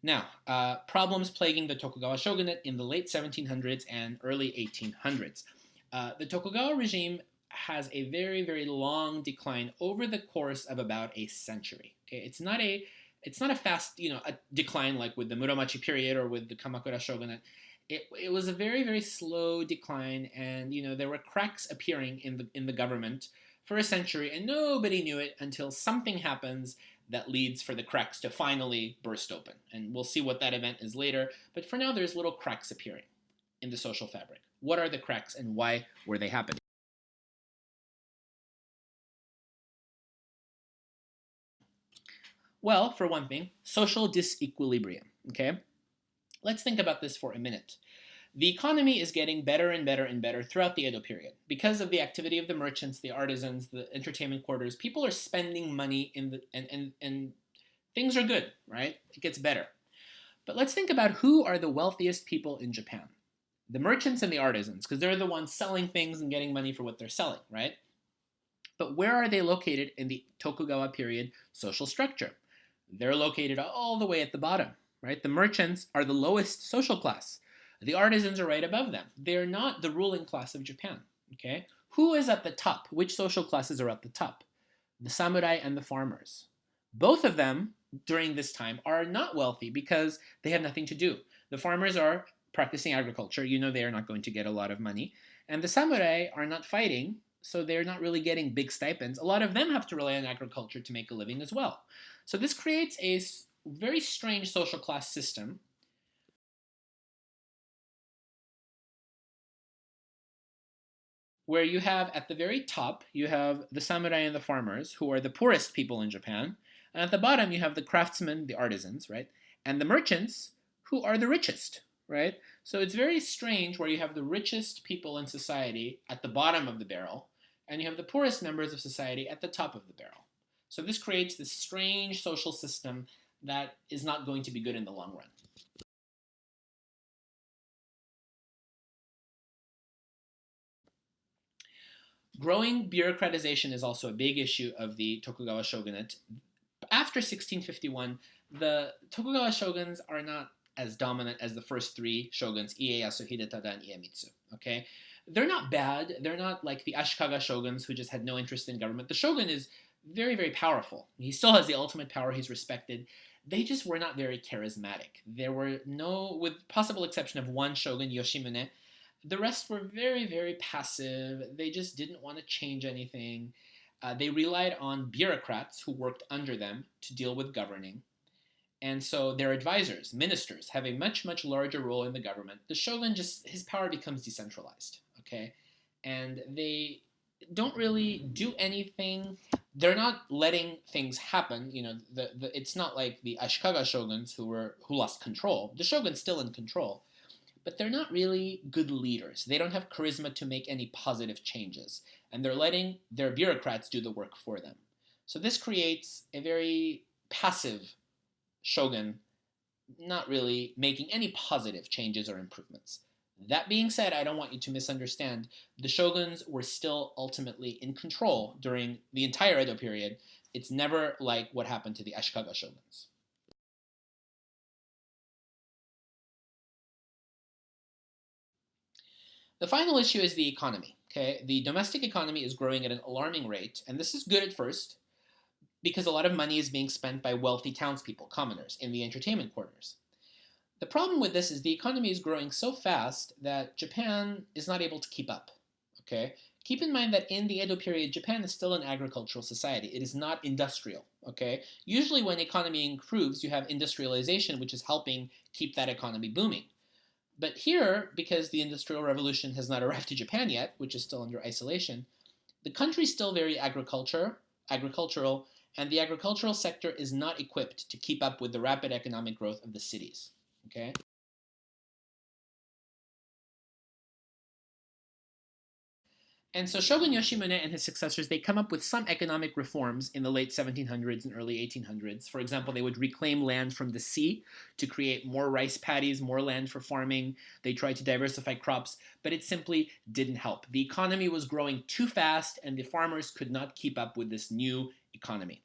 Now, problems plaguing the Tokugawa Shogunate in the late 1700s and early 1800s. The Tokugawa regime has a very, very long decline over the course of about a century. Okay, it's not a fast, a decline like with the Muromachi period or with the Kamakura Shogunate. It was a very, very slow decline, and there were cracks appearing in the government for a century, and nobody knew it until something happens that leads for the cracks to finally burst open. And we'll see what that event is later. But for now, there's little cracks appearing in the social fabric. What are the cracks and why were they happening? Well, for one thing, social disequilibrium. Okay? Let's think about this for a minute. The economy is getting better and better and better throughout the Edo period. Because of the activity of the merchants, the artisans, the entertainment quarters, people are spending money and things are good, right? It gets better. But let's think about who are the wealthiest people in Japan. The merchants and the artisans, because they're the ones selling things and getting money for what they're selling, right? But where are they located in the Tokugawa period social structure? They're located all the way at the bottom, right? The merchants are the lowest social class. The artisans are right above them. They're not the ruling class of Japan, okay? Who is at the top? Which social classes are at the top? The samurai and the farmers. Both of them during this time are not wealthy because they have nothing to do. The farmers are practicing agriculture. They are not going to get a lot of money. And the samurai are not fighting, so they're not really getting big stipends. A lot of them have to rely on agriculture to make a living as well. So this creates a very strange social class system where you have at the very top, you have the samurai and the farmers, who are the poorest people in Japan. And at the bottom, you have the craftsmen, the artisans, right? And the merchants, who are the richest, right? So it's very strange where you have the richest people in society at the bottom of the barrel, and you have the poorest members of society at the top of the barrel. So this creates this strange social system that is not going to be good in the long run. Growing bureaucratization is also a big issue of the Tokugawa shogunate. After 1651, the Tokugawa shoguns are not as dominant as the first three shoguns, Ieyasu, Hidetada, and Iemitsu. Okay, they're not bad. They're not like the Ashikaga shoguns who just had no interest in government. The shogun is very, very powerful. He still has the ultimate power. He's respected. They just were not very charismatic. There were no, with possible exception of one shogun, Yoshimune, the rest were very, very passive. They just didn't want to change anything. They relied on bureaucrats who worked under them to deal with governing. And so their advisors, ministers, have a much, much larger role in the government. The shogun his power becomes decentralized, okay? And they don't really do anything. They're not letting things happen. It's not like the Ashikaga shoguns who lost control. The shogun's still in control, but they're not really good leaders. They don't have charisma to make any positive changes, and they're letting their bureaucrats do the work for them. So this creates a very passive shogun, not really making any positive changes or improvements. That being said, I don't want you to misunderstand. The shoguns were still ultimately in control during the entire Edo period. It's never like what happened to the Ashikaga shoguns. The final issue is the economy. Okay, the domestic economy is growing at an alarming rate, and this is good at first because a lot of money is being spent by wealthy townspeople, commoners, in the entertainment quarters. The problem with this is the economy is growing so fast that Japan is not able to keep up. Okay, keep in mind that in the Edo period, Japan is still an agricultural society. It is not industrial. Okay, usually when economy improves, you have industrialization, which is helping keep that economy booming. But here, because the Industrial Revolution has not arrived to Japan yet, which is still under isolation, the country is still very agricultural, and the agricultural sector is not equipped to keep up with the rapid economic growth of the cities. Okay? And so Shogun Yoshimune and his successors, they come up with some economic reforms in the late 1700s and early 1800s. For example, they would reclaim land from the sea to create more rice paddies, more land for farming. They tried to diversify crops, but it simply didn't help. The economy was growing too fast, and the farmers could not keep up with this new economy.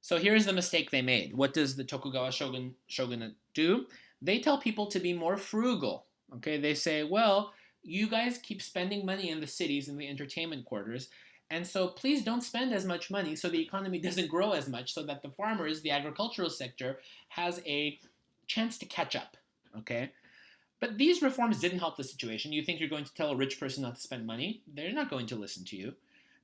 So here's the mistake they made. What does the Tokugawa shogunate do? They tell people to be more frugal. Okay, they say, well, you guys keep spending money in the cities and the entertainment quarters, and so please don't spend as much money so the economy doesn't grow as much, so that the farmers, the agricultural sector, has a chance to catch up. Okay, but these reforms didn't help the situation. You think you're going to tell a rich person not to spend money? They're not going to listen to you.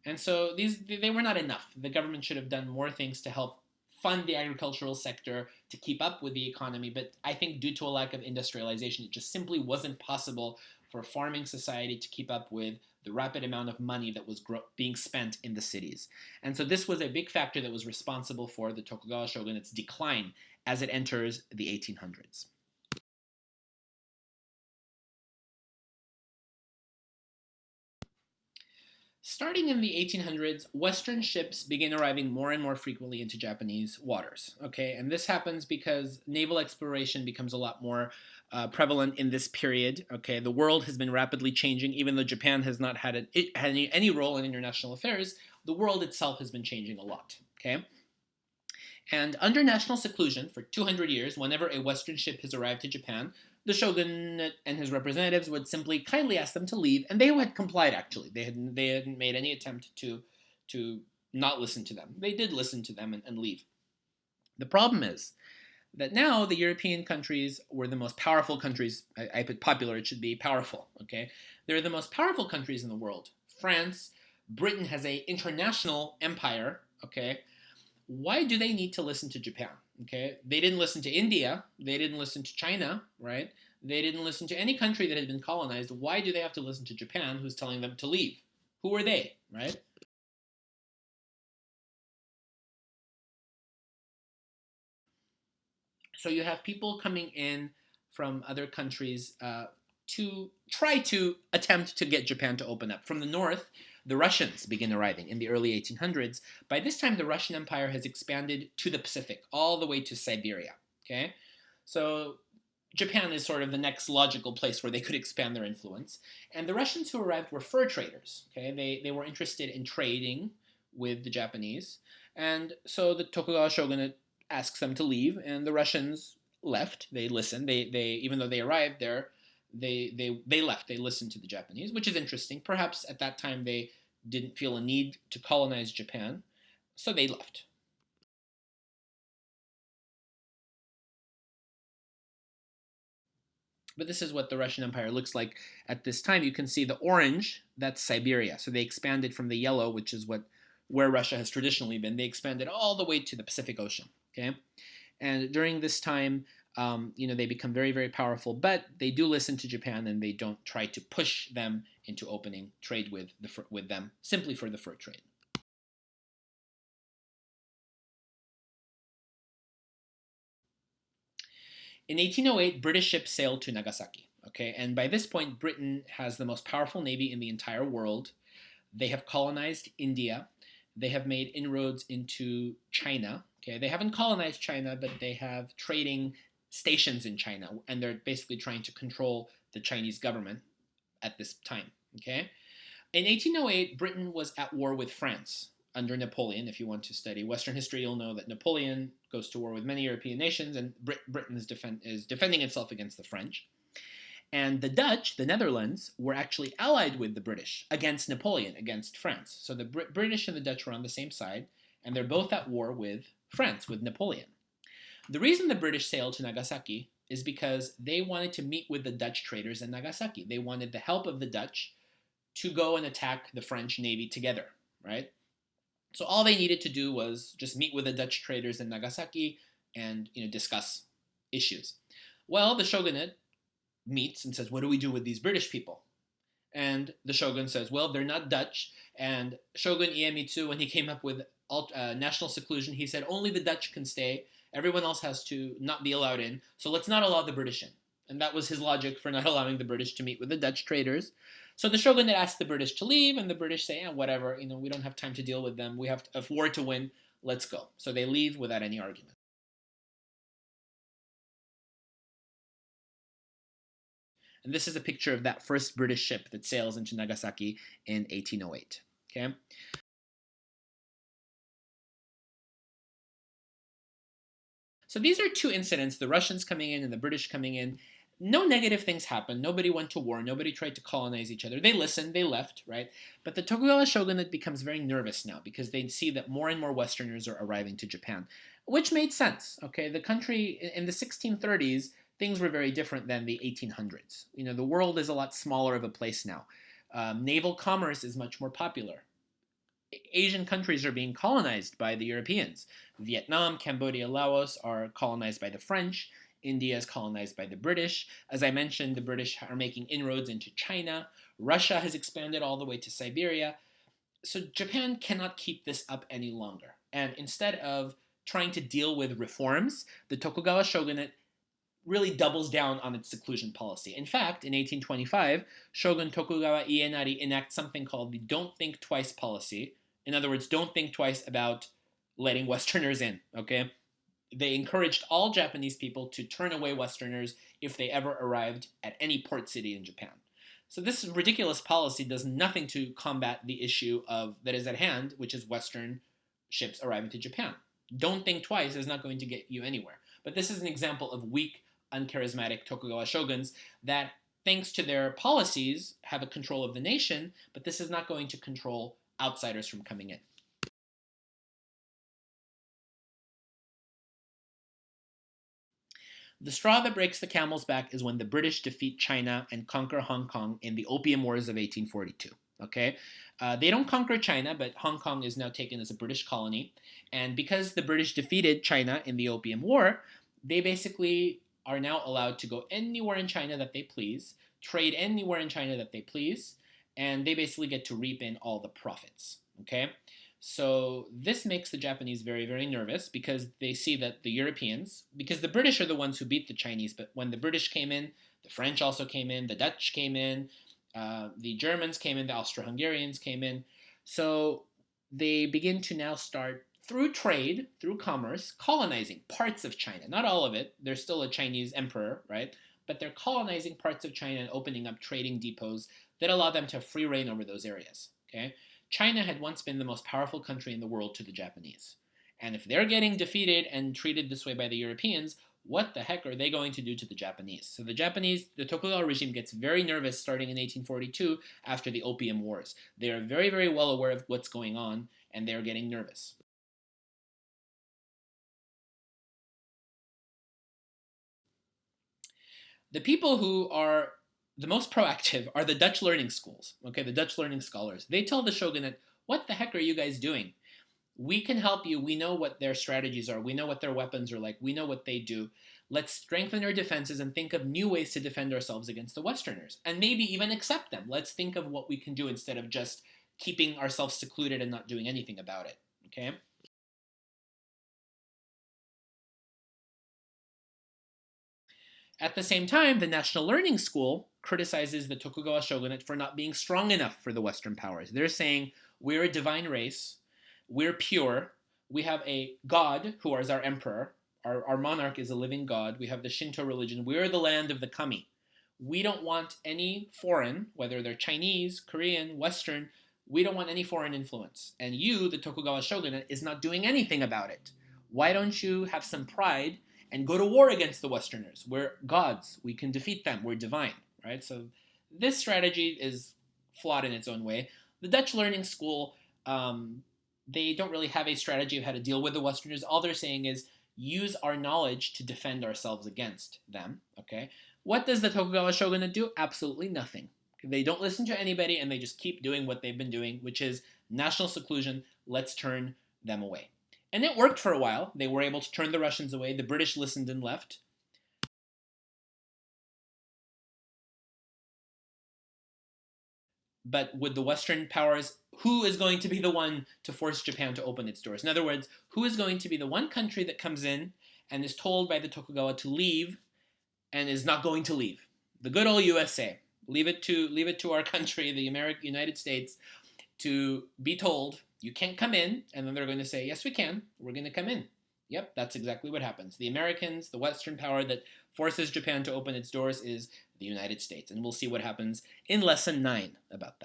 And so they were not enough. The government should have done more things to help fund the agricultural sector to keep up with the economy. But I think due to a lack of industrialization, it just simply wasn't possible for farming society to keep up with the rapid amount of money that was being spent in the cities. And so this was a big factor that was responsible for the Tokugawa shogunate's decline as it enters the 1800s. Starting in the 1800s, Western ships begin arriving more and more frequently into Japanese waters. Okay, and this happens because naval exploration becomes a lot more prevalent in this period. Okay, the world has been rapidly changing, even though Japan has not had any role in international affairs. The world itself has been changing a lot. Okay, and under national seclusion for 200 years, whenever a Western ship has arrived to Japan, the shogun and his representatives would simply kindly ask them to leave, and they had complied. Actually, they hadn't made any attempt to not listen to them. They did listen to them and leave. The problem is that now the European countries were the most powerful countries. I put popular; it should be powerful. Okay, they're the most powerful countries in the world. France, Britain has a international empire. Okay, why do they need to listen to Japan? Okay, they didn't listen to India, they didn't listen to China, right? They didn't listen to any country that had been colonized. Why do they have to listen to Japan, who's telling them to leave? Who are they, right? So you have people coming in from other countries to try to attempt to get Japan to open up. From the north, the Russians begin arriving in the early 1800s. By this time, the Russian Empire has expanded to the Pacific, all the way to Siberia. Okay, so Japan is sort of the next logical place where they could expand their influence. And the Russians who arrived were fur traders. Okay, they were interested in trading with the Japanese, and so the Tokugawa shogunate asks them to leave, and the Russians left. They listened. They even though they arrived there, they left. They listened to the Japanese, which is interesting. Perhaps at that time they didn't feel a need to colonize Japan, so they left. But this is what the Russian Empire looks like at this time. You can see the orange, that's Siberia. So they expanded from the yellow, which is where Russia has traditionally been. They expanded all the way to the Pacific Ocean. Okay, and during this time, they become very, very powerful. But they do listen to Japan, and they don't try to push them into opening trade with them simply for the fur trade. In 1808, British ships sailed to Nagasaki. Okay, and by this point, Britain has the most powerful navy in the entire world. They have colonized India. They have made inroads into China. Okay, they haven't colonized China, but they have trading stations in China, and they're basically trying to control the Chinese government at this time. Okay, in 1808, Britain was at war with France under Napoleon. If you want to study Western history, you'll know that Napoleon goes to war with many European nations, and Britain is defending itself against the French. And the Dutch, the Netherlands, were actually allied with the British against Napoleon, against France. So the British and the Dutch were on the same side, and they're both at war with France, with Napoleon. The reason the British sailed to Nagasaki is because they wanted to meet with the Dutch traders in Nagasaki. They wanted the help of the Dutch to go and attack the French navy together, right? So all they needed to do was just meet with the Dutch traders in Nagasaki and discuss issues. Well, the shogunate meets and says, "What do we do with these British people?" And the shogun says, "Well, they're not Dutch." And Shogun Iemitsu, when he came up with national seclusion, he said only the Dutch can stay. Everyone else has to not be allowed in. So let's not allow the British in. And that was his logic for not allowing the British to meet with the Dutch traders. So the shogunate asked the British to leave, and the British say, whatever, we don't have time to deal with them. We have a war to win. Let's go. So they leave without any argument. And this is a picture of that first British ship that sails into Nagasaki in 1808. Okay? So these are two incidents, the Russians coming in and the British coming in. No negative things happened. Nobody went to war. Nobody tried to colonize each other. They listened. They left, right? But the Tokugawa Shogunate becomes very nervous now because they see that more and more Westerners are arriving to Japan, which made sense, okay? The country, in the 1630s, things were very different than the 1800s. The world is a lot smaller of a place now. Naval commerce is much more popular. Asian countries are being colonized by the Europeans. Vietnam, Cambodia, Laos are colonized by the French. India is colonized by the British. As I mentioned, the British are making inroads into China. Russia has expanded all the way to Siberia. So Japan cannot keep this up any longer. And instead of trying to deal with reforms, the Tokugawa Shogunate really doubles down on its seclusion policy. In fact, in 1825, Shogun Tokugawa Ienari enacts something called the Don't Think Twice policy. In other words, don't think twice about letting Westerners in, okay? They encouraged all Japanese people to turn away Westerners if they ever arrived at any port city in Japan. So this ridiculous policy does nothing to combat the issue that is at hand, which is Western ships arriving to Japan. Don't think twice is not going to get you anywhere. But this is an example of weak, uncharismatic Tokugawa shoguns that, thanks to their policies, have a control of the nation, but this is not going to control outsiders from coming in. The straw that breaks the camel's back is when the British defeat China and conquer Hong Kong in the Opium Wars of 1842. Okay, they don't conquer China, but Hong Kong is now taken as a British colony. And because the British defeated China in the Opium War, they basically are now allowed to go anywhere in China that they please, trade anywhere in China that they please, and they basically get to reap in all the profits. Okay, so this makes the Japanese very, very nervous because they see that the Europeans, because the British are the ones who beat the Chinese, but when the British came in, the French also came in, the Dutch came in, the Germans came in, the Austro-Hungarians came in. So they begin to now start, through trade, through commerce, colonizing parts of China. Not all of it. There's still a Chinese emperor, right? But they're colonizing parts of China and opening up trading depots that allow them to have free reign over those areas. Okay? China had once been the most powerful country in the world to the Japanese. And if they're getting defeated and treated this way by the Europeans, what the heck are they going to do to the Japanese? So the Tokugawa regime gets very nervous starting in 1842 after the Opium Wars. They are very, very well aware of what's going on, and they're getting nervous. The people who are the most proactive are the Dutch learning schools, okay, the Dutch learning scholars. They tell the shogunate, what the heck are you guys doing? We can help you. We know what their strategies are. We know what their weapons are like. We know what they do. Let's strengthen our defenses and think of new ways to defend ourselves against the Westerners, and maybe even accept them. Let's think of what we can do instead of just keeping ourselves secluded and not doing anything about it, okay? At the same time, the National Learning School criticizes the Tokugawa shogunate for not being strong enough for the Western powers. They're saying, we're a divine race, we're pure, we have a god who is our emperor, our monarch is a living god, we have the Shinto religion, we're the land of the kami. We don't want any foreign, whether they're Chinese, Korean, Western, we don't want any foreign influence. And you, the Tokugawa shogunate, is not doing anything about it. Why don't you have some pride and go to war against the Westerners? We're gods. We can defeat them. We're divine, right? So this strategy is flawed in its own way. The Dutch learning school, they don't really have a strategy of how to deal with the Westerners. All they're saying is use our knowledge to defend ourselves against them, okay? What does the Tokugawa shogunate do? Absolutely nothing. They don't listen to anybody, and they just keep doing what they've been doing, which is national seclusion. Let's turn them away. And it worked for a while. They were able to turn the Russians away. The British listened and left. But with the Western powers, who is going to be the one to force Japan to open its doors? In other words, who is going to be the one country that comes in and is told by the Tokugawa to leave and is not going to leave? The good old USA. Leave it to our country, the United States, to be told, you can't come in, and then they're going to say, yes, we can. We're going to come in. Yep, that's exactly what happens. The Americans, the Western power that forces Japan to open its doors is the United States, and we'll see what happens in Lesson 9 about that.